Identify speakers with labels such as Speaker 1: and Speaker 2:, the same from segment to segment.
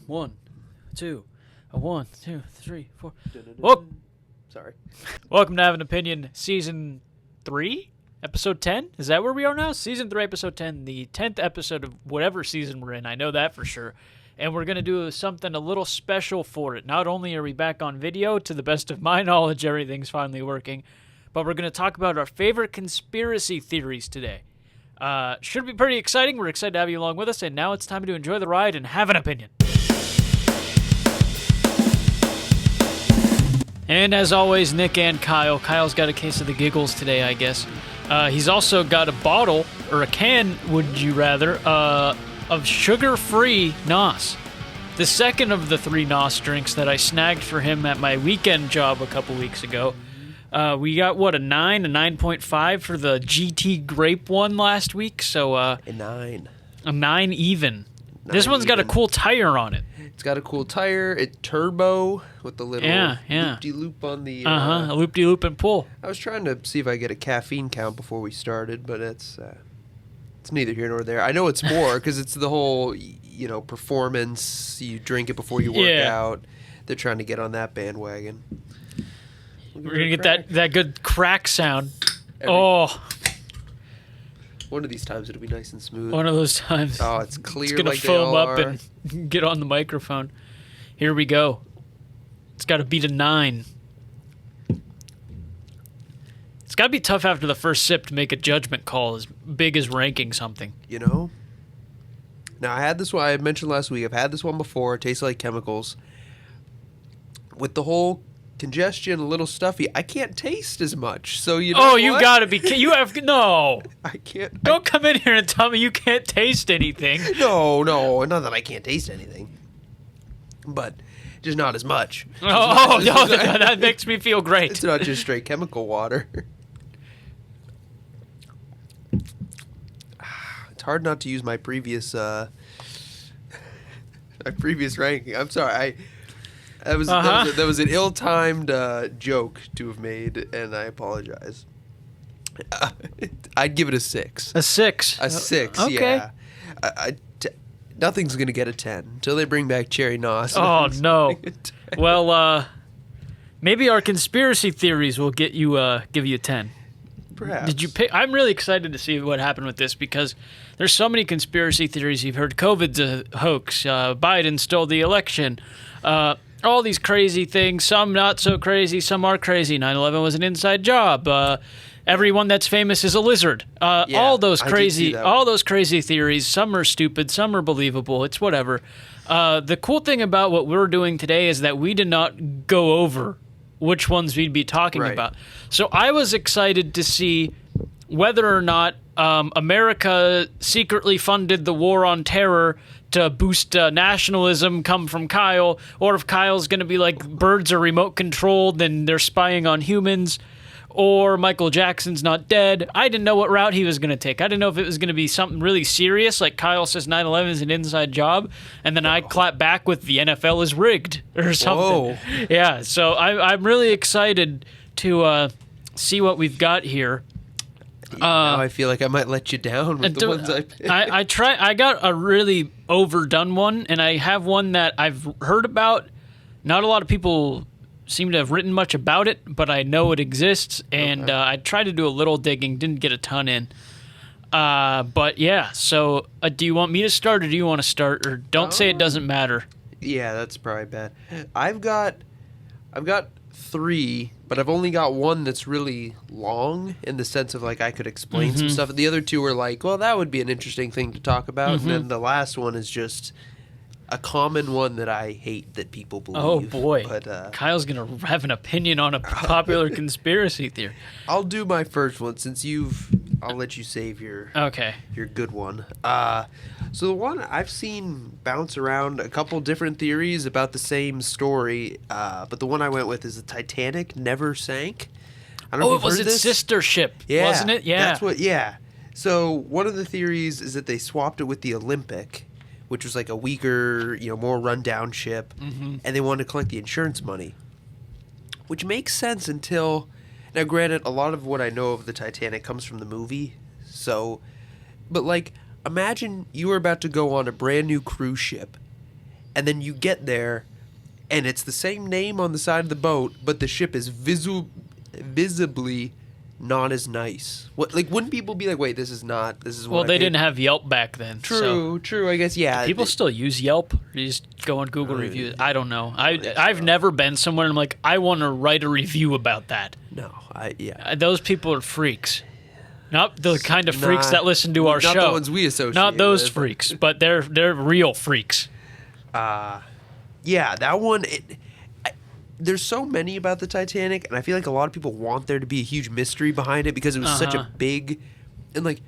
Speaker 1: One, two, a 1, 2, 3, 4. Whoa.
Speaker 2: Sorry.
Speaker 1: Welcome to Have an Opinion, Season 3, Episode 10. Is that where we are now? Season 3, Episode 10, the 10th episode of whatever season we're in. I know that for sure. And we're going to do something a little special for it. Not only are we back on video, to the best of my knowledge, everything's finally working, but we're going to talk about our favorite conspiracy theories today. Should be pretty exciting. We're excited to have you along with us, and now it's time to enjoy the ride and have an opinion. And as always, Nick and Kyle. Kyle's got a case of the giggles today, I guess. He's also got a bottle, or a can, would you rather, of sugar-free NOS. The second of the 3 NOS drinks that I snagged for him at my weekend job a couple weeks ago. We got, a 9.5 for the GT grape one last week, so...
Speaker 2: a 9.
Speaker 1: A 9 even. This one's got a cool tire on it.
Speaker 2: It's got a cool tire. It's turbo with the little loop-de-loop on the...
Speaker 1: a loop-de-loop and pull.
Speaker 2: I was trying to see if I get a caffeine count before we started, but it's neither here nor there. I know it's more because it's the whole, performance. You drink it before you work out. They're trying to get on that bandwagon.
Speaker 1: We're going to get that good crack sound.
Speaker 2: One of these times it'll be nice and smooth.
Speaker 1: One of those times.
Speaker 2: Oh, it's clear.
Speaker 1: It's going to foam up and get on the microphone. Here we go. It's got to beat a 9. It's got to be tough after the first sip to make a judgment call as big as ranking something.
Speaker 2: Now I had this one. I mentioned last week. I've had this one before. It tastes like chemicals. With the whole congestion, a little stuffy, I can't taste as much. So you
Speaker 1: gotta be. You have no.
Speaker 2: I can't.
Speaker 1: Don't come in here and tell me you can't taste anything.
Speaker 2: No, not that I can't taste anything, but just not as much.
Speaker 1: That makes me feel great.
Speaker 2: It's not just straight chemical water. It's hard not to use my previous ranking. I'm sorry. That was an ill-timed joke to have made, and I apologize. I'd give it a 6.
Speaker 1: A 6?
Speaker 2: A 6,
Speaker 1: okay.
Speaker 2: Yeah. Nothing's going to get a 10 until they bring back Cherry NOS.
Speaker 1: Oh, no. Well, maybe our conspiracy theories will give you a 10.
Speaker 2: Perhaps.
Speaker 1: Did you pick? I'm really excited to see what happened with this because there's so many conspiracy theories. You've heard COVID's a hoax. Biden stole the election. All these crazy things, some not so crazy, some are crazy. 9/11 was an inside job. Everyone that's famous is a lizard. All those crazy theories. Some are stupid, some are believable. It's whatever. The cool thing about what we're doing today is that we did not go over which ones we'd be talking about. So I was excited to see whether or not America secretly funded the war on terror to boost nationalism come from Kyle, or if Kyle's going to be like birds are remote controlled and they're spying on humans, or Michael Jackson's not dead. I didn't know what route he was going to take. I didn't know if it was going to be something really serious, like Kyle says 9/11 is an inside job, and then I clap back with the NFL is rigged or something. Whoa. Yeah, so I'm really excited to see what we've got here.
Speaker 2: Now I feel like I might let you down with the ones I picked.
Speaker 1: I got a really overdone one, and I have one that I've heard about. Not a lot of people seem to have written much about it, but I know it exists, and I tried to do a little digging, didn't get a ton in. But yeah, so do you want me to start, or do you want to start, or don't say it doesn't matter?
Speaker 2: Yeah, that's probably bad. I've got 3, but I've only got one that's really long in the sense of like I could explain some stuff. The other 2 were like, well, that would be an interesting thing to talk about. And then the last one is just a common one that I hate that people believe.
Speaker 1: Oh, boy.
Speaker 2: But,
Speaker 1: Kyle's going to have an opinion on a popular conspiracy theory.
Speaker 2: I'll do my first one since I'll let you save your good one. So the one I've seen bounce around a couple different theories about the same story, but the one I went with is the Titanic never sank. I don't know if
Speaker 1: it was its sister ship, wasn't it? Yeah.
Speaker 2: So one of the theories is that they swapped it with the Olympic, which was like a weaker, more rundown ship, and they wanted to collect the insurance money, which makes sense until... Now, granted, a lot of what I know of the Titanic comes from the movie, but imagine you were about to go on a brand new cruise ship, and then you get there, and it's the same name on the side of the boat, but the ship is visibly not as nice. What, like, wouldn't people be like, wait, this is what
Speaker 1: well, they didn't have Yelp back then.
Speaker 2: True, I guess, yeah.
Speaker 1: Do people still use Yelp? Or you just go on Google reviews? I don't know. I've never been somewhere and I'm like, I want to write a review about that.
Speaker 2: No,
Speaker 1: those people are freaks. Not the kind of freaks that listen to our show.
Speaker 2: Not the ones we associate
Speaker 1: Not those
Speaker 2: with.
Speaker 1: freaks, but they're real freaks.
Speaker 2: Yeah, that one... There's so many about the Titanic, and I feel like a lot of people want there to be a huge mystery behind it because it was such a big... And, like,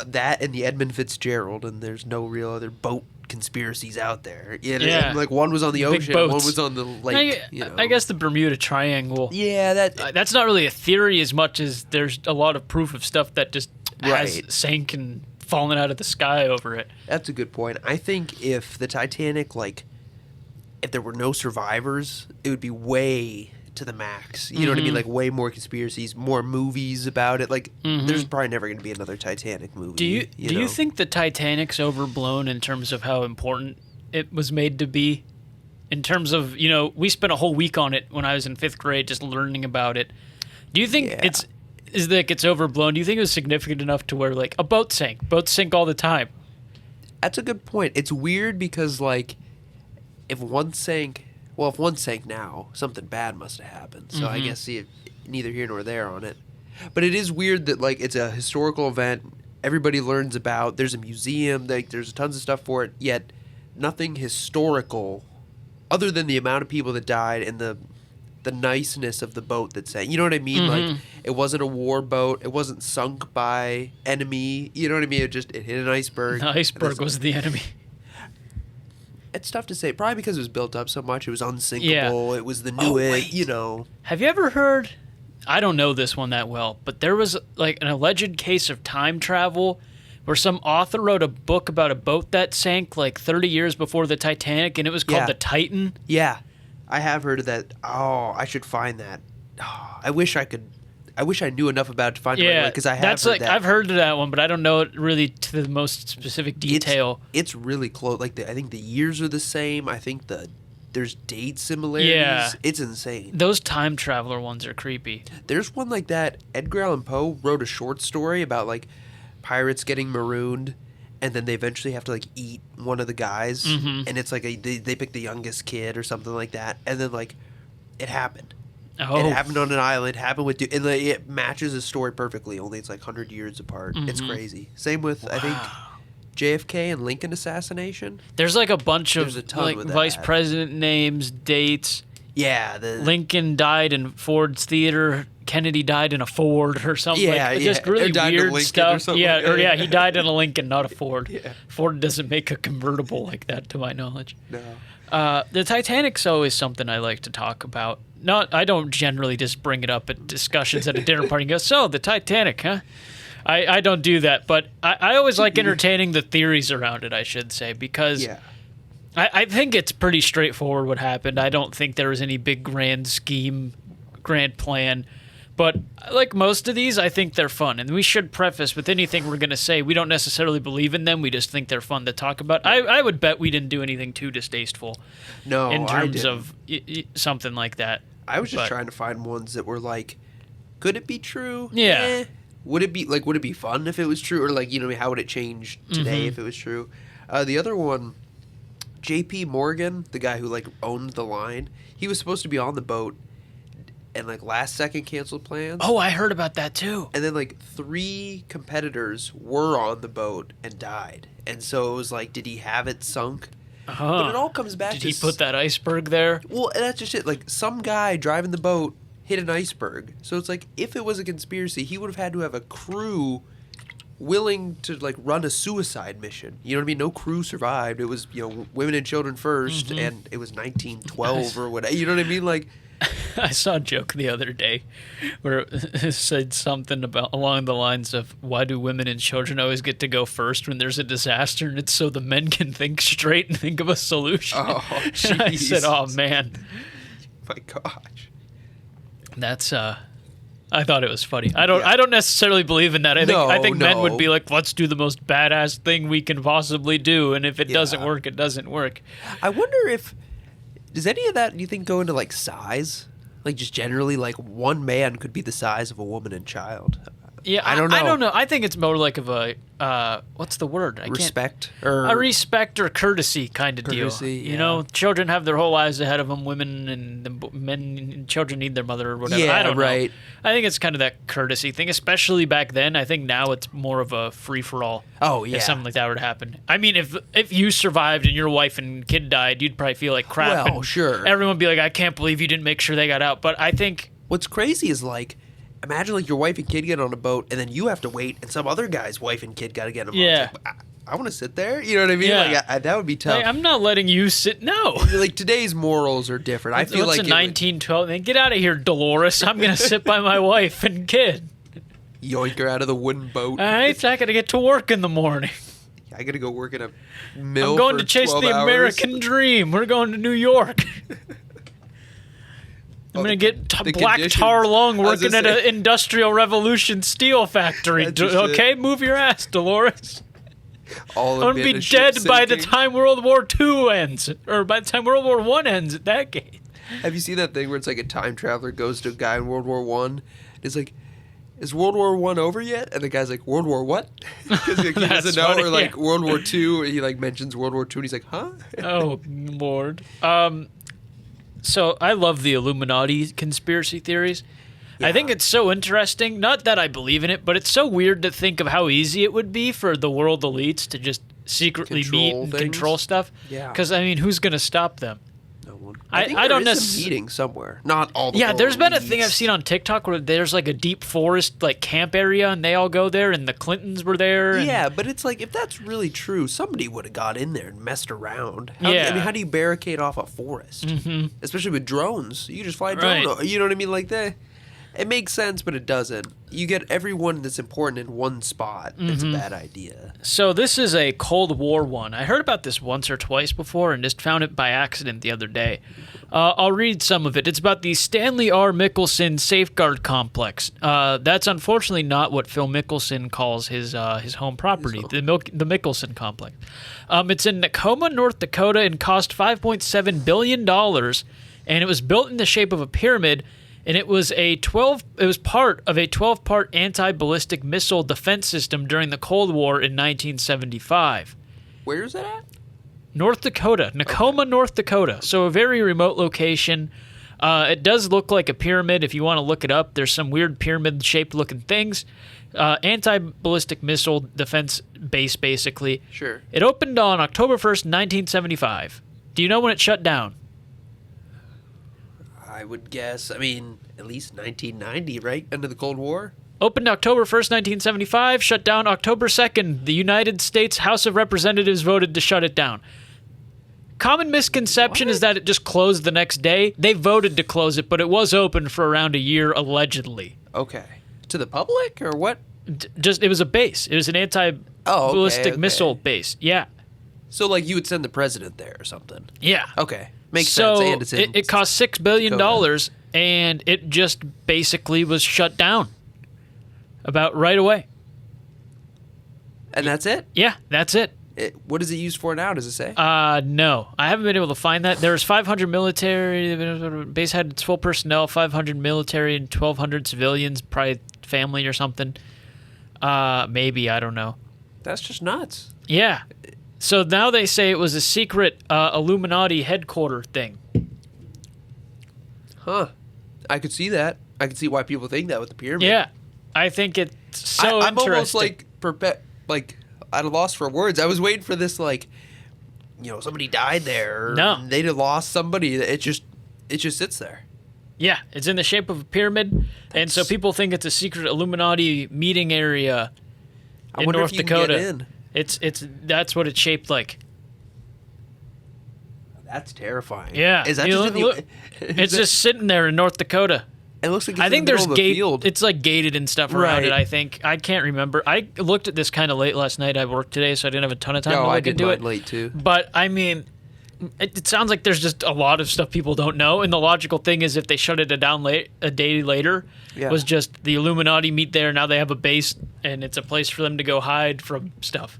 Speaker 2: that and the Edmund Fitzgerald, and there's no real other boat conspiracies out there. Yeah. And, like, one was on the ocean, one was on the lake.
Speaker 1: I guess the Bermuda Triangle...
Speaker 2: Yeah,
Speaker 1: that's not really a theory as much as there's a lot of proof of stuff that just has sank and fallen out of the sky over it.
Speaker 2: That's a good point. I think if the Titanic, like... If there were no survivors, it would be way to the max. You know what I mean? Like, way more conspiracies, more movies about it. Like, there's probably never going to be another Titanic movie.
Speaker 1: Do you think the Titanic's overblown in terms of how important it was made to be? In terms of, we spent a whole week on it when I was in 5th grade just learning about it. Do you think it's overblown? Do you think it was significant enough to where, like, a boat sank? Boats sink all the time.
Speaker 2: That's a good point. It's weird because, like... If one sank now, something bad must have happened. So I guess neither here nor there on it. But it is weird that, like, it's a historical event everybody learns about. There's a museum. Like, there's tons of stuff for it, yet nothing historical other than the amount of people that died and the niceness of the boat that sank. You know what I mean? Like, it wasn't a war boat. It wasn't sunk by enemy. You know what I mean? It hit an iceberg.
Speaker 1: The iceberg was the enemy.
Speaker 2: It's tough to say. Probably because it was built up so much. It was unsinkable. Yeah. It was the new
Speaker 1: Have you ever heard... I don't know this one that well, but there was like an alleged case of time travel where some author wrote a book about a boat that sank like 30 years before the Titanic, and it was called the Titan.
Speaker 2: Yeah. I have heard of that. Oh, I should find that. Oh, I wish I knew enough about it to find it right, because I have heard that.
Speaker 1: I've heard of that one, but I don't know it really to the most specific detail.
Speaker 2: It's really close. Like, I think the years are the same. I think there's date similarities.
Speaker 1: Yeah.
Speaker 2: It's insane.
Speaker 1: Those time traveler ones are creepy.
Speaker 2: There's one like that. Edgar Allan Poe wrote a short story about, like, pirates getting marooned, and then they eventually have to, like, eat one of the guys. And it's like they pick the youngest kid or something like that. And then, like, it happened.
Speaker 1: Oh.
Speaker 2: It happened on an island. Happened with, and it matches his story perfectly. Only it's like 100 years apart. It's crazy. Same with I think JFK and Lincoln assassination.
Speaker 1: There's like a bunch of
Speaker 2: like
Speaker 1: vice president names, dates.
Speaker 2: Yeah,
Speaker 1: Lincoln died in Ford's Theater. Kennedy died in a Ford or something. Just really weird stuff. He died in a Lincoln, not a Ford.
Speaker 2: Yeah.
Speaker 1: Ford doesn't make a convertible like that, to my knowledge.
Speaker 2: No.
Speaker 1: The Titanic's always something I like to talk about. I don't generally just bring it up at discussions at a dinner party and go, so, the Titanic, huh? I don't do that, but I always like entertaining the theories around it, I should say, because I think it's pretty straightforward what happened. I don't think there was any big grand scheme, grand plan. But like most of these, I think they're fun. And we should preface with anything we're going to say, we don't necessarily believe in them. We just think they're fun to talk about. I would bet we didn't do anything too distasteful in terms of something like that.
Speaker 2: I was just trying to find ones that were like, could it be true?
Speaker 1: Yeah.
Speaker 2: Would it be fun if it was true? Or like, how would it change today if it was true? The other one, J.P. Morgan, the guy who like owned the line, he was supposed to be on the boat and like last second canceled plans.
Speaker 1: Oh, I heard about that too.
Speaker 2: And then like 3 competitors were on the boat and died. And so it was like, did he have it sunk? But it all comes back to...
Speaker 1: Did he put that iceberg there?
Speaker 2: Well, that's just it. Like, some guy driving the boat hit an iceberg. So it's like, if it was a conspiracy, he would have had to have a crew willing to, like, run a suicide mission. You know what I mean? No crew survived. It was, women and children first, and it was 1912 or whatever. You know what I mean? Like...
Speaker 1: I saw a joke the other day where it said something along the lines of, why do women and children always get to go first when there's a disaster? And it's so the men can think straight and think of a solution.
Speaker 2: Oh, jeez.
Speaker 1: And I said, oh, man.
Speaker 2: My gosh.
Speaker 1: That's, I I thought it was funny. I don't necessarily believe in that. I think men would be like, let's do the most badass thing we can possibly do, and if it doesn't work, it doesn't work.
Speaker 2: I wonder does any of that, do you think, go into like size? Like just generally, like one man could be the size of a woman and child.
Speaker 1: Yeah, I don't know. I think it's more like of a what's the word?
Speaker 2: Respect
Speaker 1: a respect or courtesy kind of deal.
Speaker 2: Yeah.
Speaker 1: You know, children have their whole lives ahead of them. Women and men and children need their mother or whatever.
Speaker 2: Yeah,
Speaker 1: I don't know.
Speaker 2: right.
Speaker 1: I think it's kind of that courtesy thing, especially back then. I think now it's more of a free for all.
Speaker 2: Oh yeah.
Speaker 1: If something like that were to happen. I mean, if you survived and your wife and kid died, you'd probably feel like crap.
Speaker 2: Well, sure.
Speaker 1: Everyone would be like, I can't believe you didn't make sure they got out. But I think
Speaker 2: what's crazy is like, imagine like your wife and kid get on a boat and then you have to wait and some other guy's wife and kid got to get them on.
Speaker 1: Yeah.
Speaker 2: Like, I want to sit there. You know what I mean?
Speaker 1: Yeah.
Speaker 2: Like that would be tough.
Speaker 1: Like, I'm not letting you sit. No.
Speaker 2: Like today's morals are different. I feel like
Speaker 1: in 1912. Man, get out of here, Dolores. I'm gonna sit by my wife and kid.
Speaker 2: Yoink her out of the wooden boat.
Speaker 1: All right, I gotta get to work in the morning.
Speaker 2: I gotta go work in a mill.
Speaker 1: I'm going
Speaker 2: for
Speaker 1: to chase
Speaker 2: 12
Speaker 1: the
Speaker 2: hours.
Speaker 1: American dream. We're going to New York. I'm going to get black tar lung working at an Industrial Revolution steel factory. Okay, move your ass, Dolores. I'm going to be dead by the time World War II ends. Or by the time World War I ends at that gate.
Speaker 2: Have you seen that thing where it's like a time traveler goes to a guy in World War I? It's like, is World War I over yet? And the guy's like, World War what? Because he doesn't know. Or like World War II, he like mentions World War II and he's like, huh?
Speaker 1: Oh, Lord. So I love the Illuminati conspiracy theories. Yeah. I think it's so interesting. Not that I believe in it, but it's so weird to think of how easy it would be for the world elites to just secretly meet and control stuff. Yeah. Because, I mean, who's going to stop them?
Speaker 2: No one.
Speaker 1: I don't necessarily.
Speaker 2: Meeting somewhere. Not all the
Speaker 1: there's been a
Speaker 2: elites.
Speaker 1: thing I've seen on TikTok where there's like a deep forest like camp area and they all go there and the Clintons were there.
Speaker 2: Yeah, but it's like if that's really true, somebody would have got in there and messed around. I mean, how do you barricade off a forest? Mm-hmm. Especially with drones. You can just fly a drone. Right. You know what I mean? Like that. It makes sense, but it doesn't. You get everyone that's important in one spot. Mm-hmm. It's a bad idea.
Speaker 1: So this is a Cold War one. I heard about this once or twice before and just found it by accident the other day. I'll read some of it. It's about the Stanley R. Mickelson Safeguard Complex. That's unfortunately not what Phil Mickelson calls his home property, the Mickelson Complex. It's in Tacoma, North Dakota, and cost $5.7 billion, and it was built in the shape of a pyramid. And it was part of a 12-part anti-ballistic missile defense system during the Cold War in 1975.
Speaker 2: Where is that at?
Speaker 1: North Dakota, Tacoma, North Dakota. So a very remote location. It does look like a pyramid. If you want to look it up, there's some weird pyramid-shaped looking things. Anti-ballistic missile defense base, basically.
Speaker 2: Sure.
Speaker 1: It opened on October 1st, 1975. Do you know when it shut down?
Speaker 2: I would guess, at least 1990, right? End of the Cold War?
Speaker 1: Opened October 1st, 1975, shut down October 2nd. The United States House of Representatives voted to shut it down. Common misconception is that it just closed the next day. They voted to close it, but it was open for around a year, allegedly.
Speaker 2: Okay. To the public, or what?
Speaker 1: It was a base. It was an anti-ballistic missile base. Yeah.
Speaker 2: So, like, you would send the president there or something?
Speaker 1: Yeah.
Speaker 2: Okay. Makes sense. And it's
Speaker 1: it cost $6 billion, and it just basically was shut down about right away.
Speaker 2: And that's it?
Speaker 1: Yeah, that's it.
Speaker 2: What is it used for now, does it say?
Speaker 1: No. I haven't been able to find that. There's 500 military. The base had its full personnel, 500 military and 1,200 civilians, probably family or something. Maybe, I don't know.
Speaker 2: That's just nuts.
Speaker 1: Yeah. So now they say it was a secret Illuminati headquarter thing.
Speaker 2: Huh. I could see that. I could see why people think that with the pyramid.
Speaker 1: Yeah. I think it's so
Speaker 2: I'm
Speaker 1: interesting.
Speaker 2: almost at a loss for words. I was waiting for this, somebody died there.
Speaker 1: No.
Speaker 2: They'd have lost somebody. It just sits there.
Speaker 1: Yeah. It's in the shape of a pyramid. And so people think it's a secret Illuminati meeting area in North Dakota.
Speaker 2: Can get in.
Speaker 1: That's what it's shaped like.
Speaker 2: That's terrifying.
Speaker 1: Yeah,
Speaker 2: is that
Speaker 1: it's just sitting there in North Dakota.
Speaker 2: It looks like it's
Speaker 1: I think
Speaker 2: in the
Speaker 1: there's
Speaker 2: middle of a field.
Speaker 1: It's like gated and stuff around it. I think I can't remember. I looked at this kind of late last night. I worked today, so I didn't have a ton of time to look into it.
Speaker 2: Late too.
Speaker 1: But it sounds like there's just a lot of stuff people don't know, and the logical thing is if they shut it down a day later, was just the Illuminati meet there. Now they have a base, and it's a place for them to go hide from stuff.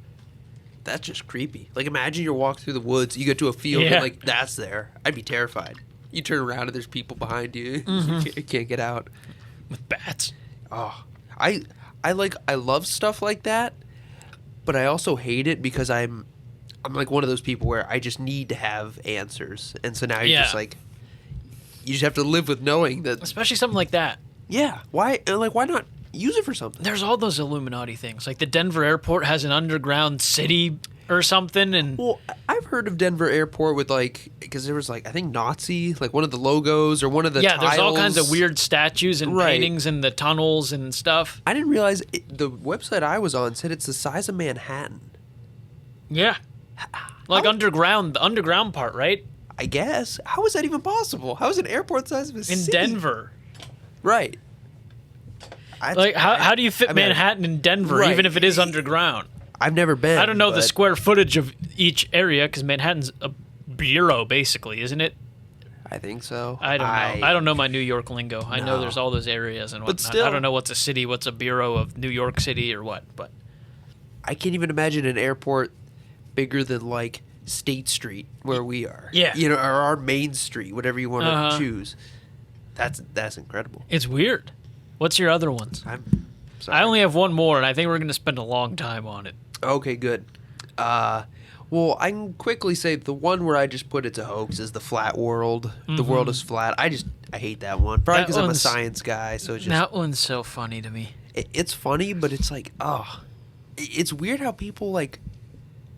Speaker 2: That's just creepy. Like, imagine you're walking through the woods, you get to a field, and like, that's there. I'd be terrified. You turn around and there's people behind you. You can't get out.
Speaker 1: With bats.
Speaker 2: Oh, I love stuff like that, but I also hate it because I'm like one of those people where I just need to have answers, and so now you're just like, you just have to live with knowing that.
Speaker 1: Especially something like that.
Speaker 2: Yeah. Why not use it for something?
Speaker 1: There's all those Illuminati things. Like the Denver airport has an underground city or something, and
Speaker 2: well, I've heard of Denver airport with like, because there was like, I think Nazi, like one of the logos or one of the tiles.
Speaker 1: There's all kinds of weird statues and paintings in the tunnels and stuff.
Speaker 2: I didn't realize the website I was on said it's the size of Manhattan.
Speaker 1: Yeah, like underground, the underground part, right?
Speaker 2: I guess. How is that even possible? How is an airport size of a city?
Speaker 1: In Denver,
Speaker 2: right?
Speaker 1: How do you fit Manhattan in Denver, even if it is underground?
Speaker 2: I've never been.
Speaker 1: I don't know the square footage of each area because Manhattan's a bureau, basically, isn't it?
Speaker 2: I think so.
Speaker 1: I don't know. I don't know my New York lingo. I know there's all those areas and whatnot. But still, I don't know what's a city, what's a bureau of New York City or what. But
Speaker 2: I can't even imagine an airport bigger than like State Street where we are.
Speaker 1: Yeah.
Speaker 2: Or our Main Street, whatever you want to choose. That's incredible.
Speaker 1: It's weird. What's your other ones?
Speaker 2: I'm sorry.
Speaker 1: I only have one more, and I think we're going to spend a long time on it.
Speaker 2: Okay, good. Well, I can quickly say the one where I just put it's a hoax is the flat world. Mm-hmm. The world is flat. I hate that one. Probably because I'm a science guy, so it's just...
Speaker 1: That one's so funny to me.
Speaker 2: It's funny, but it's like, it's weird how people, like,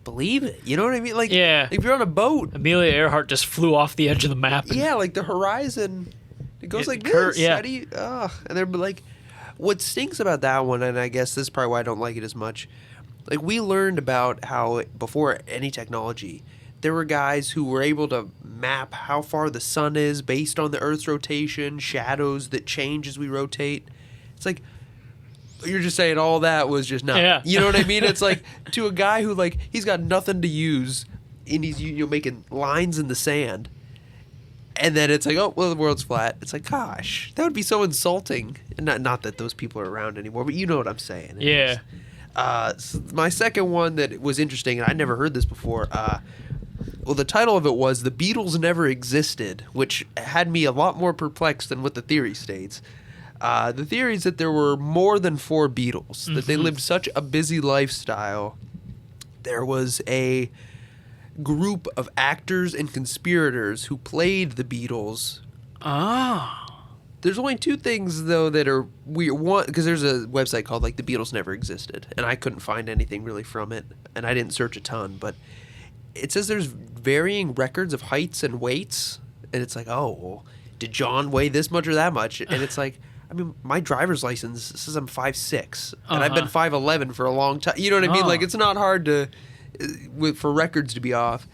Speaker 2: believe it. You know what I mean? Like, if you're on a boat...
Speaker 1: Amelia Earhart just flew off the edge of the map.
Speaker 2: Yeah, like the horizon, it goes like this.
Speaker 1: Yeah.
Speaker 2: And they're like... What stinks about that one, and I guess this is probably why I don't like it as much... Like, we learned about how, before any technology, there were guys who were able to map how far the sun is based on the Earth's rotation, shadows that change as we rotate. It's like, you're just saying all that was just nothing.
Speaker 1: Yeah.
Speaker 2: You know what I mean? It's like, to a guy who, like, he's got nothing to use, and he's making lines in the sand. And then it's like, oh, well, the world's flat. It's like, gosh, that would be so insulting. Not that those people are around anymore, but you know what I'm saying.
Speaker 1: Yeah.
Speaker 2: So my second one that was interesting, and I never heard this before, the title of it was The Beatles Never Existed, which had me a lot more perplexed than what the theory states. The theory is that there were more than 4 Beatles, that they lived such a busy lifestyle. There was a group of actors and conspirators who played the Beatles. There's only 2 things, though, that are weird. One, because there's a website called, like, The Beatles Never Existed, and I couldn't find anything really from it, and I didn't search a ton, but it says there's varying records of heights and weights, and it's like, oh, well, did John weigh this much or that much? And it's like, I mean, my driver's license says I'm 5'6", and I've been 5'11" for a long time. You know what I mean? Like, it's not hard for records to be off.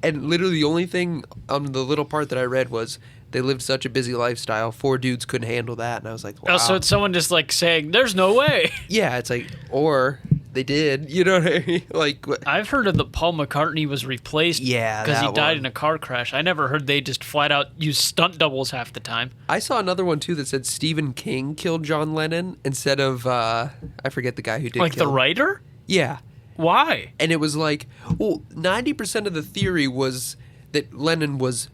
Speaker 2: And literally the only thing on the little part that I read was they lived such a busy lifestyle, 4 dudes couldn't handle that. And I was like, wow.
Speaker 1: Oh, so it's someone just like saying, there's no way.
Speaker 2: Yeah, it's like, or they did. You know what I mean? Like,
Speaker 1: I've heard of the Paul McCartney was replaced because he died in a car crash. I never heard they just flat out use stunt doubles half the time.
Speaker 2: I saw another one too that said Stephen King killed John Lennon instead of, I forget the guy who did
Speaker 1: Like
Speaker 2: kill
Speaker 1: the writer?
Speaker 2: Yeah.
Speaker 1: Why?
Speaker 2: And it was like, well, 90% of the theory was that Lennon was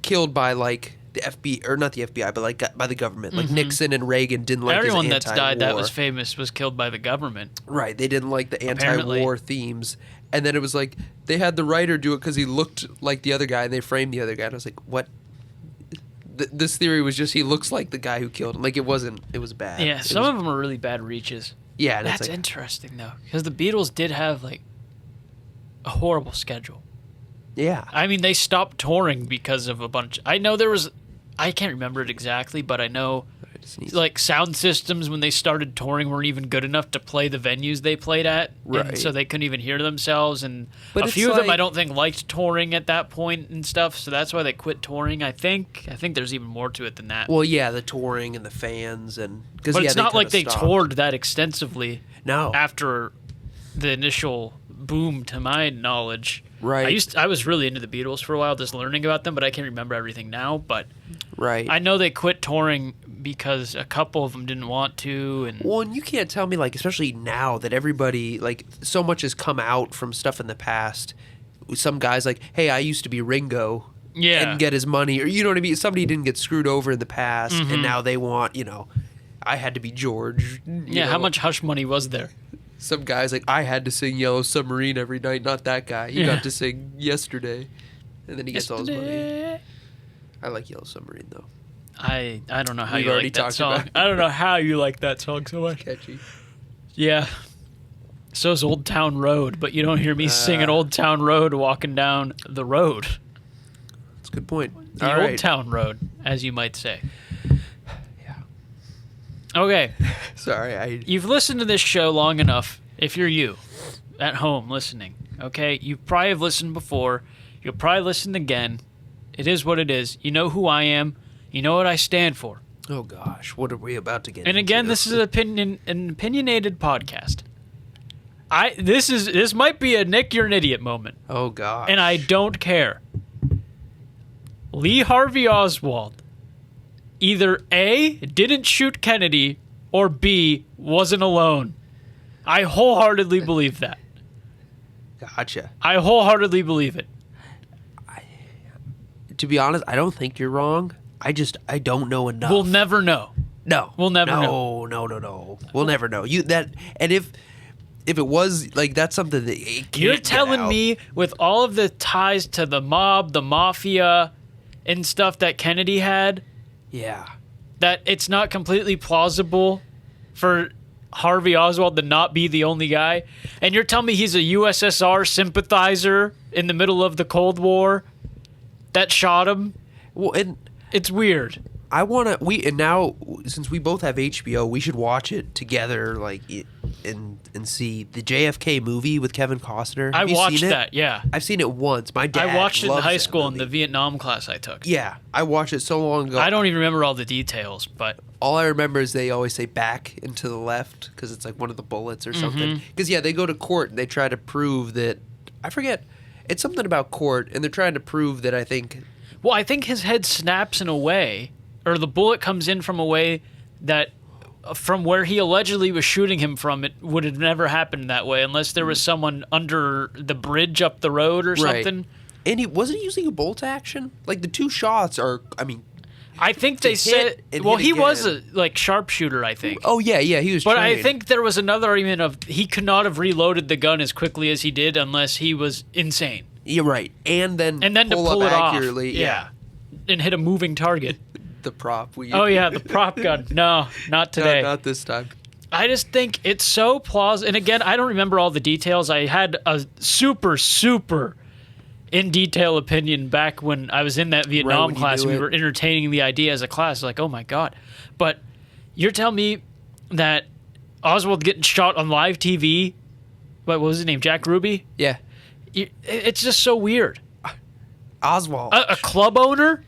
Speaker 2: killed by, like, the FBI, or not the FBI, but, like, by the government. Like, Nixon and Reagan didn't like
Speaker 1: Everyone
Speaker 2: his
Speaker 1: that's
Speaker 2: anti-war.
Speaker 1: died that was famous was killed by the government.
Speaker 2: Right. They didn't like the anti-war themes. And then it was like, they had the writer do it because he looked like the other guy, and they framed the other guy. And I was like, what? This theory was just he looks like the guy who killed him. Like, it was bad.
Speaker 1: Yeah, some of them are really bad reaches.
Speaker 2: Yeah,
Speaker 1: that's like, interesting though, because the Beatles did have like a horrible schedule.
Speaker 2: Yeah,
Speaker 1: I mean they stopped touring because of a bunch. I know there was, I can't remember it exactly, but I know like sound systems when they started touring weren't even good enough to play the venues they played at, and so they couldn't even hear themselves. And a few of them I don't think liked touring at that point and stuff, so that's why they quit touring. I think there's even more to it than that.
Speaker 2: Well, yeah, the touring and the fans, and
Speaker 1: but it's not like they toured that extensively.
Speaker 2: No,
Speaker 1: after the initial boom to my knowledge.
Speaker 2: Right.
Speaker 1: I was really into the Beatles for a while, just learning about them, but I can't remember everything now. But
Speaker 2: right.
Speaker 1: I know they quit touring because a couple of them didn't want to. And
Speaker 2: well, and you can't tell me, like, especially now that everybody, like, so much has come out from stuff in the past. Some guys like, hey, I used to be Ringo.
Speaker 1: Yeah.
Speaker 2: And get his money, or you know what I mean? Somebody didn't get screwed over in the past, and now they want, I had to be George.
Speaker 1: Yeah, how much hush money was there?
Speaker 2: Some guys like, I had to sing Yellow Submarine every night, not that guy. He got to sing Yesterday, and then he gets all his money. I like Yellow Submarine, though.
Speaker 1: I don't know how you like that song. I don't know how you like that song so much.
Speaker 2: Catchy.
Speaker 1: Yeah. So's Old Town Road, but you don't hear me singing Old Town Road walking down the road.
Speaker 2: That's a good point.
Speaker 1: The Old Town Road, as you might say.
Speaker 2: Yeah.
Speaker 1: Okay.
Speaker 2: Sorry,
Speaker 1: You've listened to this show long enough, if you're you, at home listening, okay? You probably have listened before. You'll probably listen again. It is what it is. You know who I am. You know what I stand for.
Speaker 2: Oh, gosh. What are we about to get
Speaker 1: And
Speaker 2: into?
Speaker 1: again, this is an opinionated podcast. This might be a Nick, you're an idiot moment.
Speaker 2: Oh, gosh.
Speaker 1: And I don't care. Lee Harvey Oswald either A, didn't shoot Kennedy, or B, wasn't alone. I wholeheartedly believe that.
Speaker 2: Gotcha.
Speaker 1: I wholeheartedly believe it.
Speaker 2: To be honest, I don't think you're wrong. I don't know enough.
Speaker 1: We'll never know.
Speaker 2: No.
Speaker 1: We'll never know.
Speaker 2: No. We'll never know. And if it was, like, that's something that it can't
Speaker 1: You're
Speaker 2: get
Speaker 1: telling
Speaker 2: out.
Speaker 1: me with all of the ties to the mob, the mafia, and stuff that Kennedy had,
Speaker 2: Yeah.
Speaker 1: that it's not completely plausible for Harvey Oswald to not be the only guy? And you're telling me he's a USSR sympathizer in the middle of the Cold War that shot him?
Speaker 2: Well, and
Speaker 1: It's weird.
Speaker 2: and now since we both have HBO, we should watch it together, like, and see the JFK movie with Kevin Costner.
Speaker 1: I
Speaker 2: Have you
Speaker 1: watched
Speaker 2: seen it?
Speaker 1: that, yeah.
Speaker 2: I've seen it once. My dad
Speaker 1: I watched it in
Speaker 2: loves
Speaker 1: high
Speaker 2: that
Speaker 1: school in
Speaker 2: movie.
Speaker 1: the Vietnam class I took.
Speaker 2: Yeah, I watched it so long ago.
Speaker 1: I don't even remember all the details, but
Speaker 2: All I remember is they always say back and to the left because it's like one of the bullets or something. Because, yeah, they go to court and they try to prove that, I forget, it's something about court, and they're trying to prove that I think
Speaker 1: his head snaps in a way, or the bullet comes in from a way that from where he allegedly was shooting him from, it would have never happened that way unless there was someone under the bridge up the road or something.
Speaker 2: And he wasn't using a bolt action? Like, the two shots are, I mean...
Speaker 1: I think they said... Well, he was a sharpshooter, I think.
Speaker 2: Oh, yeah, he was
Speaker 1: But
Speaker 2: trained.
Speaker 1: I think there was another argument of he could not have reloaded the gun as quickly as he did unless he was insane.
Speaker 2: You're right. And then
Speaker 1: to pull it
Speaker 2: accurately,
Speaker 1: off. Yeah. And hit a moving target.
Speaker 2: The prop.
Speaker 1: The prop gun. No, not today.
Speaker 2: No, not this time.
Speaker 1: I just think it's so plausible. And again, I don't remember all the details. I had a super, super in detail opinion back when I was in that Vietnam class. We were entertaining the idea as a class. Like, oh my God. But you're telling me that Oswald getting shot on live TV, what was his name? Jack Ruby?
Speaker 2: Yeah.
Speaker 1: It's just so weird.
Speaker 2: Oswald.
Speaker 1: A club owner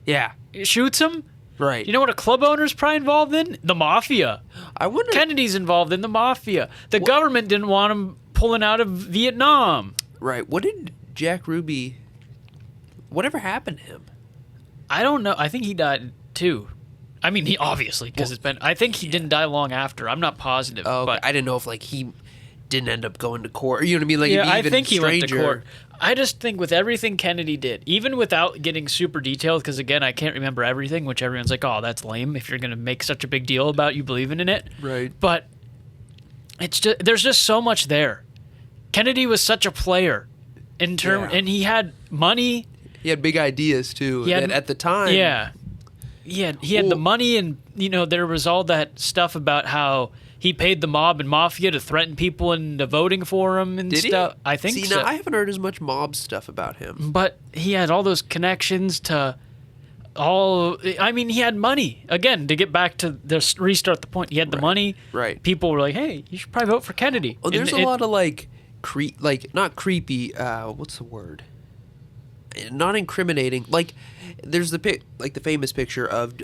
Speaker 2: Yeah.
Speaker 1: shoots him?
Speaker 2: Right.
Speaker 1: You know what a club owner's probably involved in? The mafia.
Speaker 2: I wonder...
Speaker 1: Kennedy's involved in the mafia. The government didn't want him pulling out of Vietnam.
Speaker 2: Right. What did Jack Ruby... Whatever happened to him?
Speaker 1: I don't know. I think he died too. I mean, he obviously, because it's been... I think he didn't die long after. I'm not positive.
Speaker 2: Oh, okay.
Speaker 1: But
Speaker 2: I didn't know if, like, he didn't end up going to court. You know what I mean? Like,
Speaker 1: yeah,
Speaker 2: I
Speaker 1: think he went to court. I just think with everything Kennedy did, even without getting super detailed, because again, I can't remember everything, which everyone's like, oh, that's lame if you're going to make such a big deal about you believing in it.
Speaker 2: Right.
Speaker 1: But there's just so much there. Kennedy was such a player and he had money.
Speaker 2: He had big ideas, too. At the time.
Speaker 1: Yeah. He had the money, and, there was all that stuff about how he paid the mob and mafia to threaten people into voting for him and stuff. I think so.
Speaker 2: See, now I haven't heard as much mob stuff about him.
Speaker 1: But he had all those connections to all... I mean, he had money. Again, to get back to restart the point, he had the money.
Speaker 2: Right.
Speaker 1: People were like, hey, you should probably vote for Kennedy.
Speaker 2: Well, there's a lot of, not creepy, what's the word? Not incriminating. Like, there's the famous picture of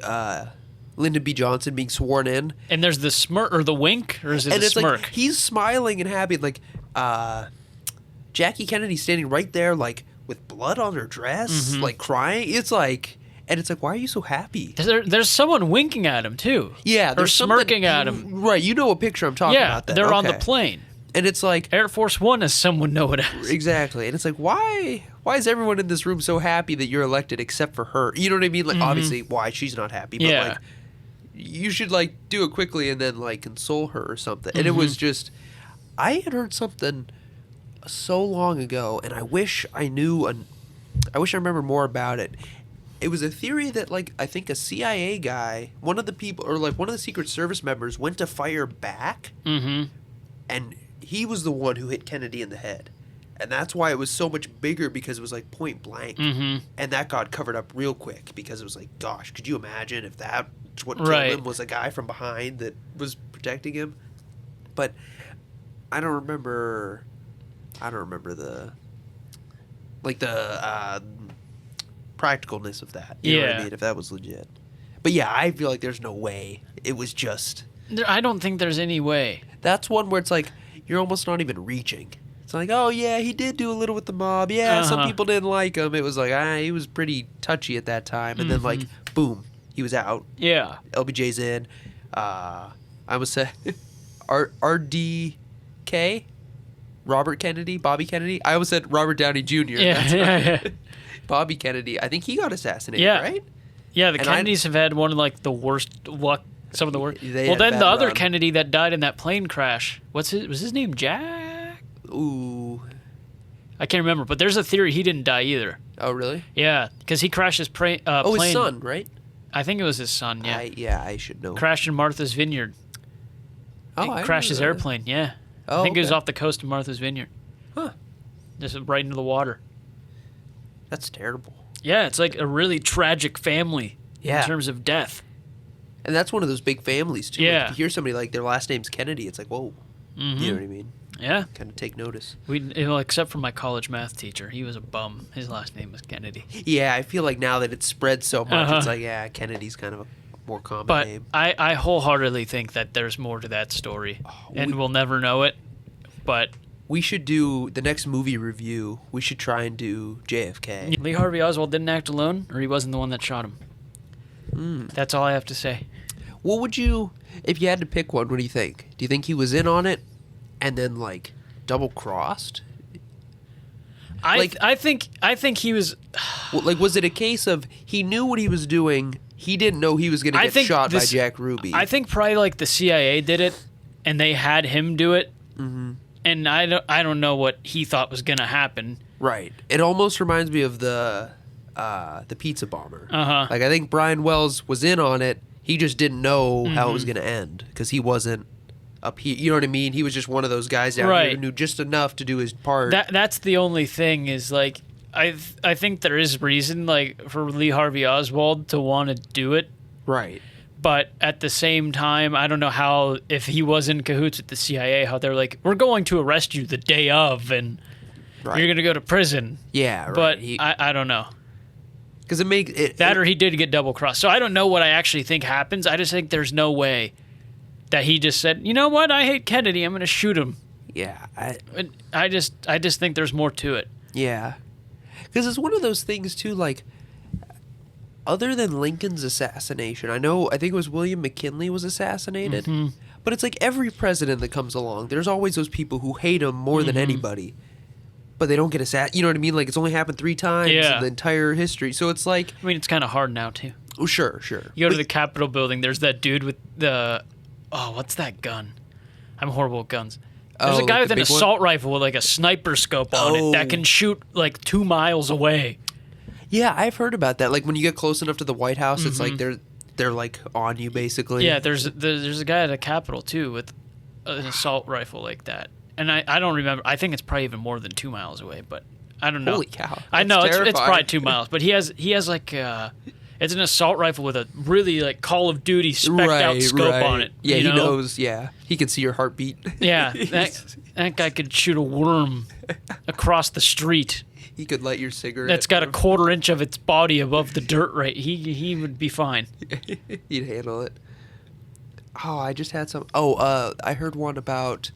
Speaker 2: Lyndon B. Johnson being sworn in.
Speaker 1: And there's the smirk, or the wink, or is it
Speaker 2: and
Speaker 1: the
Speaker 2: it's
Speaker 1: smirk?
Speaker 2: Like, he's smiling and happy, like, Jackie Kennedy standing right there, like, with blood on her dress, like, crying. It's like... And it's like, why are you so happy?
Speaker 1: There's someone winking at him, too.
Speaker 2: Yeah.
Speaker 1: Or smirking at him.
Speaker 2: Right. You know what picture I'm talking about.
Speaker 1: Yeah, they're on the plane.
Speaker 2: And it's like...
Speaker 1: Air Force One, as someone know it as.
Speaker 2: Exactly. And it's like, why is everyone in this room so happy that you're elected except for her? You know what I mean? Like, obviously, why she's not happy. But, like, you should, like, do it quickly and then, like, console her or something. And it was just... I had heard something so long ago, and I wish I knew... I wish I remember more about it. It was a theory that, like, I think a CIA guy, one of the people, or, like, one of the Secret Service members went to fire back, and he was the one who hit Kennedy in the head. And that's why it was so much bigger, because it was, like, point blank. And that got covered up real quick, because it was like, gosh, could you imagine if that, what killed him was a guy from behind that was protecting him? But I don't remember the, like, the, practicalness of that. You know what I mean? If that was legit. But yeah, I feel like there's no way. It was just...
Speaker 1: I don't think there's any way.
Speaker 2: That's one where it's like, you're almost not even reaching. It's like, oh yeah, he did do a little with the mob. Yeah, some people didn't like him. It was like, he was pretty touchy at that time. And then like, boom, he was out.
Speaker 1: Yeah.
Speaker 2: LBJ's in. I would say RDK? Robert Kennedy? Bobby Kennedy? I almost said Robert Downey Jr.
Speaker 1: Yeah.
Speaker 2: Bobby Kennedy, I think he got assassinated, right?
Speaker 1: Yeah, the Kennedys have had one of, like, the worst luck, some of the worst.
Speaker 2: Well,
Speaker 1: then the other Kennedy that died in that plane crash, was his name Jack?
Speaker 2: Ooh.
Speaker 1: I can't remember, but there's a theory he didn't die either.
Speaker 2: Oh, really?
Speaker 1: Yeah, because he crashed his plane.
Speaker 2: His son, right?
Speaker 1: I think it was his son, yeah.
Speaker 2: I should know.
Speaker 1: Crashed in Martha's Vineyard.
Speaker 2: Oh,
Speaker 1: crashed his airplane, yeah.
Speaker 2: Oh,
Speaker 1: I think it was off the coast of Martha's Vineyard.
Speaker 2: Huh.
Speaker 1: Just right into the water.
Speaker 2: That's terrible.
Speaker 1: Yeah, it's like a really tragic family in terms of death.
Speaker 2: And that's one of those big families, too.
Speaker 1: Yeah.
Speaker 2: Like, if you hear somebody like their last name's Kennedy, it's like, whoa. You know what I mean?
Speaker 1: Yeah.
Speaker 2: Kind of take notice.
Speaker 1: Except for my college math teacher. He was a bum. His last name was Kennedy.
Speaker 2: Yeah, I feel like now that it's spread so much, it's like, Kennedy's kind of a more common name.
Speaker 1: But I wholeheartedly think that there's more to that story. And we'll never know it. But...
Speaker 2: We should do the next movie review. We should try and do JFK.
Speaker 1: Lee Harvey Oswald didn't act alone, or he wasn't the one that shot him. That's all I have to say.
Speaker 2: What would you, if you had to pick one, what do you think? Do you think he was in on it and then, like, double-crossed?
Speaker 1: I think he was...
Speaker 2: Well, like, was it a case of he knew what he was doing, he didn't know he was going to get shot by Jack Ruby?
Speaker 1: I think probably, like, the CIA did it, and they had him do it. And I don't know what he thought was going to happen.
Speaker 2: Right. It almost reminds me of the pizza bomber. Like, I think Brian Wells was in on it. He just didn't know how it was going to end because he wasn't up here. You know what I mean? He was just one of those guys down here who knew just enough to do his part.
Speaker 1: That's the only thing is, like, I think there is reason, like, for Lee Harvey Oswald to want to do it.
Speaker 2: Right.
Speaker 1: But at the same time, I don't know how, if he was in cahoots with the CIA, how they're like, we're going to arrest you the day of, and you're going to go to prison.
Speaker 2: Yeah, right.
Speaker 1: But I don't know.
Speaker 2: Because it makes it...
Speaker 1: Or he did get double-crossed. So I don't know what I actually think happens. I just think there's no way that he just said, you know what, I hate Kennedy, I'm going to shoot him.
Speaker 2: Yeah.
Speaker 1: I just think there's more to it.
Speaker 2: Yeah. Because it's one of those things, too, like... Other than Lincoln's assassination, I think it was William McKinley was assassinated, but it's like every president that comes along, there's always those people who hate him more than anybody, but they don't get assassinated. You know what I mean? Like, it's only happened 3 times in the entire history, so it's like...
Speaker 1: I mean, it's kind of hard now, too.
Speaker 2: Oh, sure.
Speaker 1: You go to the Capitol building, there's that dude with the... Oh, what's that gun? I'm horrible with guns. There's a guy with an assault rifle with, like, a sniper scope on it that can shoot, like, 2 miles away.
Speaker 2: Yeah, I've heard about that. Like, when you get close enough to the White House, it's like they're like on you, basically.
Speaker 1: Yeah, there's a guy at the Capitol too with an assault rifle like that, and I don't remember. I think it's probably even more than 2 miles away, but I don't know.
Speaker 2: Holy cow!
Speaker 1: I know it's probably 2 miles, but he has like it's an assault rifle with a really like Call of Duty spec'd out scope on it.
Speaker 2: Yeah, he knows. Yeah, he can see your heartbeat.
Speaker 1: Yeah, that guy could shoot a worm across the street.
Speaker 2: He could light your cigarette.
Speaker 1: That's got a 1/4 inch of its body above the dirt. Right, he would be fine.
Speaker 2: He'd handle it. Oh, I just had some. I heard one about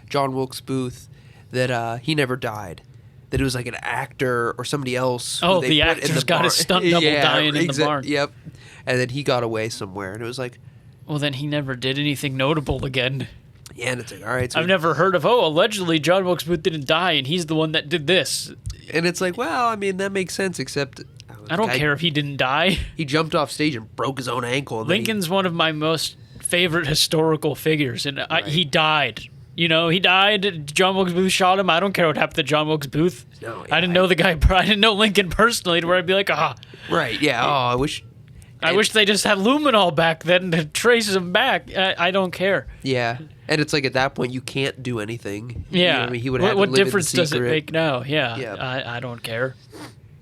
Speaker 2: John Wilkes Booth that he never died. that it was like an actor or somebody else.
Speaker 1: Oh, the actor's got his stunt double dying in the barn.
Speaker 2: Yep. And then he got away somewhere, and it was like...
Speaker 1: Well, then he never did anything notable again.
Speaker 2: Yeah, and it's like, all right. So
Speaker 1: I've never heard of, allegedly John Wilkes Booth didn't die, and he's the one that did this.
Speaker 2: And it's like, well, I mean, that makes sense, except...
Speaker 1: I don't care if he didn't die.
Speaker 2: He jumped off stage and broke his own ankle.
Speaker 1: Lincoln's one of my most favorite historical figures, and he died. You know, he died. John Wilkes Booth shot him. I don't care what happened to John Wilkes Booth.
Speaker 2: No,
Speaker 1: I didn't know the guy. I didn't know Lincoln personally, to where I'd be like,
Speaker 2: Right, yeah. I wish
Speaker 1: they just had luminol back then to trace him back. I don't care.
Speaker 2: Yeah. And it's like at that point, you can't do anything.
Speaker 1: Yeah.
Speaker 2: You know, I mean, he would have
Speaker 1: what
Speaker 2: to live
Speaker 1: difference
Speaker 2: in
Speaker 1: does it make now? Yeah. I don't care.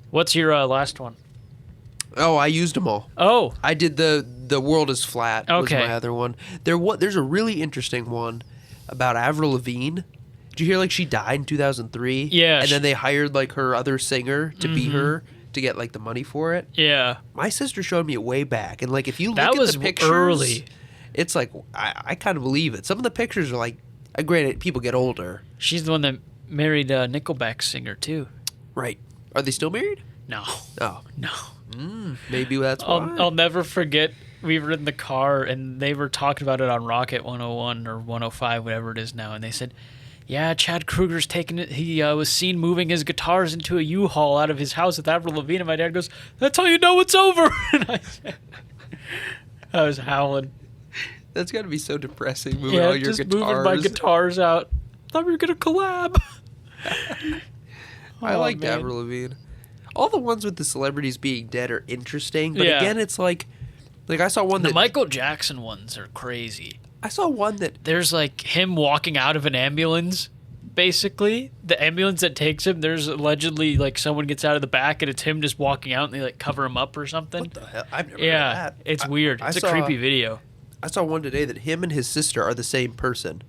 Speaker 1: What's your last one?
Speaker 2: Oh, I used them all.
Speaker 1: Oh.
Speaker 2: I did the World is Flat was
Speaker 1: Okay.
Speaker 2: my other one. There's a really interesting one about Avril Lavigne. Did you hear like she died in 2003?
Speaker 1: Yeah.
Speaker 2: And then they hired like her other singer to be her to get like the money for it.
Speaker 1: Yeah.
Speaker 2: My sister showed me it way back, and like if you look
Speaker 1: That
Speaker 2: at
Speaker 1: was
Speaker 2: the pictures,
Speaker 1: early.
Speaker 2: it's like I kind of believe it. Some of the pictures are like, granted, people get older.
Speaker 1: She's the one that married Nickelback singer too.
Speaker 2: Right. Are they still married?
Speaker 1: No.
Speaker 2: Oh.
Speaker 1: No.
Speaker 2: Maybe that's why.
Speaker 1: I'll never forget. We were in the car and they were talking about it on Rocket 101 or 105, whatever it is now, and they said, "Yeah, Chad Kruger's taking it. He was seen moving his guitars into a U-Haul out of his house with Avril Lavigne." And my dad goes, "That's how you know it's over." And I was howling.
Speaker 2: That's got to be so depressing. Moving all your
Speaker 1: just
Speaker 2: guitars.
Speaker 1: moving my guitars out. Thought we were gonna collab.
Speaker 2: I liked
Speaker 1: man.
Speaker 2: Avril Lavigne. All the ones with the celebrities being dead are interesting, but
Speaker 1: Yeah.
Speaker 2: again, it's like I saw one
Speaker 1: The
Speaker 2: that
Speaker 1: Michael Jackson ones are crazy.
Speaker 2: I saw one that
Speaker 1: There's like him walking out of an ambulance, basically. The ambulance that takes him, there's allegedly like someone gets out of the back and it's him just walking out and they like cover him up or something.
Speaker 2: what the hell? I've never heard of that.
Speaker 1: It's weird. It's a creepy video.
Speaker 2: I saw one today that him and his sister are the same person.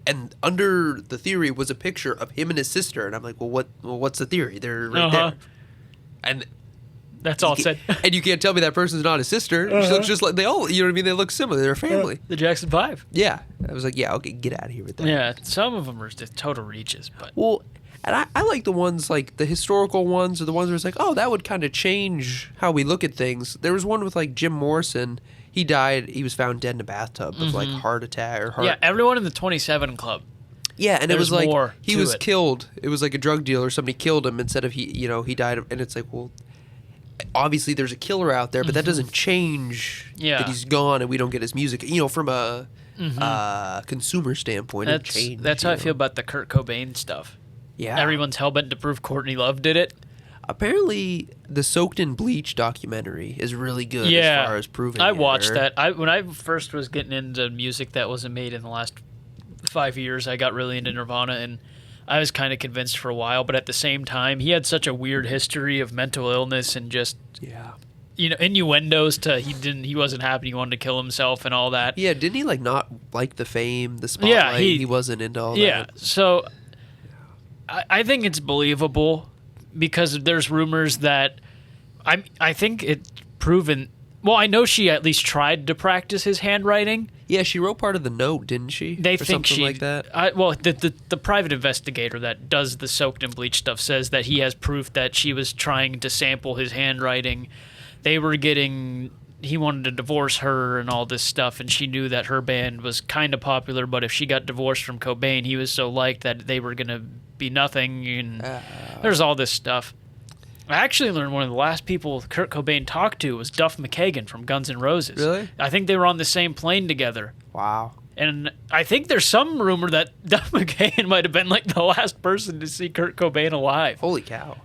Speaker 2: And under the theory was a picture of him and his sister, and I'm like, well, what's the theory? They're right there. And
Speaker 1: that's all it said.
Speaker 2: And you can't tell me that person's not his sister. She looks just like they all. You know what I mean? They look similar. They're a family.
Speaker 1: The Jackson 5.
Speaker 2: Yeah, I was like, yeah, okay, get out of here with that.
Speaker 1: Yeah, some of them are just total reaches, but
Speaker 2: Well, and I like the ones like the historical ones, or the ones where it's like, oh, that would kind of change how we look at things. There was one with like Jim Morrison. He died. He was found dead in a bathtub of like heart attack or heart.
Speaker 1: yeah, everyone in the 27 Club.
Speaker 2: Yeah, and it was like
Speaker 1: more
Speaker 2: he
Speaker 1: to
Speaker 2: was
Speaker 1: it.
Speaker 2: killed. It was like a drug dealer. Somebody killed him instead of he died. And it's like, well, obviously there's a killer out there, but that doesn't change
Speaker 1: Yeah.
Speaker 2: that he's gone and we don't get his music. You know, from a consumer standpoint, it changed.
Speaker 1: That's how I feel about the Kurt Cobain stuff.
Speaker 2: Yeah,
Speaker 1: Everyone's hellbent to prove Courtney Love did it.
Speaker 2: apparently the Soaked in Bleach documentary is really good
Speaker 1: Yeah,
Speaker 2: as far as proving.
Speaker 1: I
Speaker 2: it,
Speaker 1: watched
Speaker 2: or-
Speaker 1: that. When I first was getting into music that wasn't made in the last 5 years, I got really into Nirvana, and I was kind of convinced for a while. But at the same time, he had such a weird history of mental illness and just
Speaker 2: Yeah.
Speaker 1: innuendos to he wasn't happy, he wanted to kill himself and all that.
Speaker 2: Yeah, didn't he like not like the fame, the spotlight?
Speaker 1: he
Speaker 2: wasn't into all
Speaker 1: Yeah,
Speaker 2: that.
Speaker 1: so I think it's believable because there's rumors that I think it's proven. Well, I know she at least tried to practice his handwriting.
Speaker 2: Yeah, she wrote part of the note, didn't she?
Speaker 1: They
Speaker 2: or
Speaker 1: think
Speaker 2: something
Speaker 1: she
Speaker 2: like that.
Speaker 1: The private investigator that does the soaked in bleach stuff says that he has proof that she was trying to sample his handwriting. They were getting. He wanted to divorce her and all this stuff, and she knew that her band was kind of popular, but if she got divorced from Cobain, he was so liked that they were going to be nothing, and there's all this stuff. I actually learned one of the last people Kurt Cobain talked to was Duff McKagan from Guns N' Roses.
Speaker 2: Really?
Speaker 1: I think they were on the same plane together.
Speaker 2: Wow.
Speaker 1: And I think there's some rumor that Duff McKagan might have been like the last person to see Kurt Cobain alive.
Speaker 2: Holy cow.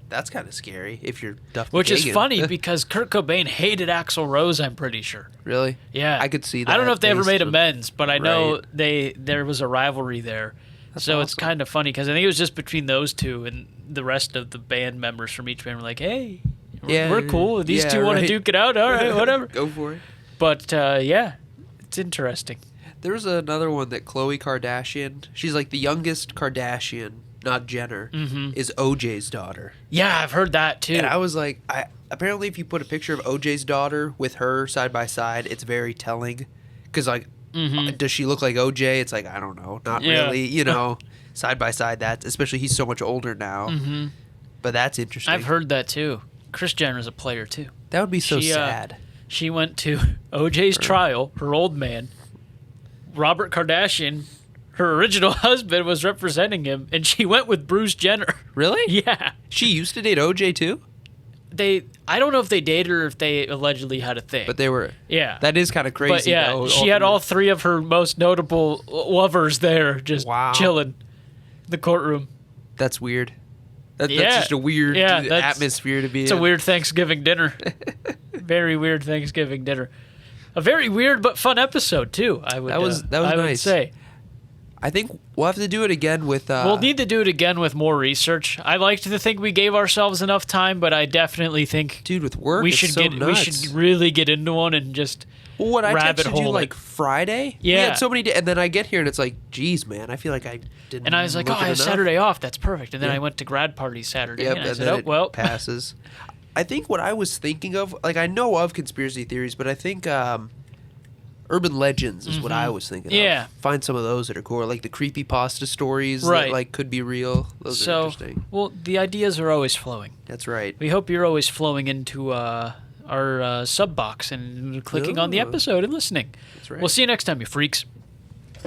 Speaker 2: That's kind of scary if you're Duff
Speaker 1: Which is
Speaker 2: McKagan.
Speaker 1: funny because Kurt Cobain hated Axl Rose, I'm pretty sure.
Speaker 2: Really?
Speaker 1: Yeah.
Speaker 2: I could see that.
Speaker 1: I don't know if they ever
Speaker 2: based
Speaker 1: made
Speaker 2: on-
Speaker 1: amends, but I know
Speaker 2: Right.
Speaker 1: there was a rivalry there. So it's
Speaker 2: awesome.
Speaker 1: kind of funny because I think it was just between those two, and the rest of the band members from each band were like, hey, we're cool. If these two want to
Speaker 2: right.
Speaker 1: duke it out, all right, whatever.
Speaker 2: Go for it.
Speaker 1: But yeah, it's interesting.
Speaker 2: There was another one that Khloe Kardashian, she's like the youngest Kardashian, not Jenner, is OJ's daughter.
Speaker 1: Yeah, I've heard that too.
Speaker 2: And I was like, apparently if you put a picture of OJ's daughter with her side by side, it's very telling. Because like, does she look like OJ? It's like, I don't know. Not
Speaker 1: Yeah.
Speaker 2: really, you know. side by side. That especially he's so much older now.
Speaker 1: Mm-hmm.
Speaker 2: But that's interesting.
Speaker 1: I've heard that too. Kris Jenner's a player too.
Speaker 2: That would be so sad.
Speaker 1: She went to OJ's trial. Her old man, Robert Kardashian, her original husband, was representing him, and she went with Bruce Jenner.
Speaker 2: Really?
Speaker 1: Yeah.
Speaker 2: She used to date OJ too?
Speaker 1: I don't know if they dated or if they allegedly had a thing.
Speaker 2: But they were.
Speaker 1: Yeah.
Speaker 2: That is kind of crazy.
Speaker 1: But yeah,
Speaker 2: though.
Speaker 1: she had all three of her most notable lovers there just chilling in the courtroom.
Speaker 2: That's weird. That's just a weird atmosphere to be in.
Speaker 1: It's a weird Thanksgiving dinner. Very weird Thanksgiving dinner. A very weird but fun episode too. I would say.
Speaker 2: I think we'll have to do it again with.
Speaker 1: We'll need to do it again with more research. I like to think we gave ourselves enough time, but I definitely think,
Speaker 2: dude, with work,
Speaker 1: we should
Speaker 2: nuts.
Speaker 1: We should really get into one and just.
Speaker 2: Well, what I
Speaker 1: rabbit
Speaker 2: texted
Speaker 1: hole
Speaker 2: you like Friday.
Speaker 1: Yeah,
Speaker 2: we had so many, and then I get here and it's like, geez, man, I feel like I didn't.
Speaker 1: And I was like, I have Saturday off. That's perfect. And then I went to grad party Saturday, and I said, oh well,
Speaker 2: passes. I think what I was thinking of, like I know of conspiracy theories, but I think urban legends is what I was thinking of. Find some of those that are cool, like the creepypasta stories that like could be real. Those are interesting.
Speaker 1: Well, the ideas are always flowing.
Speaker 2: That's right.
Speaker 1: We hope you're always flowing into our sub box and clicking on the episode and listening.
Speaker 2: That's right.
Speaker 1: We'll see you next time, you freaks.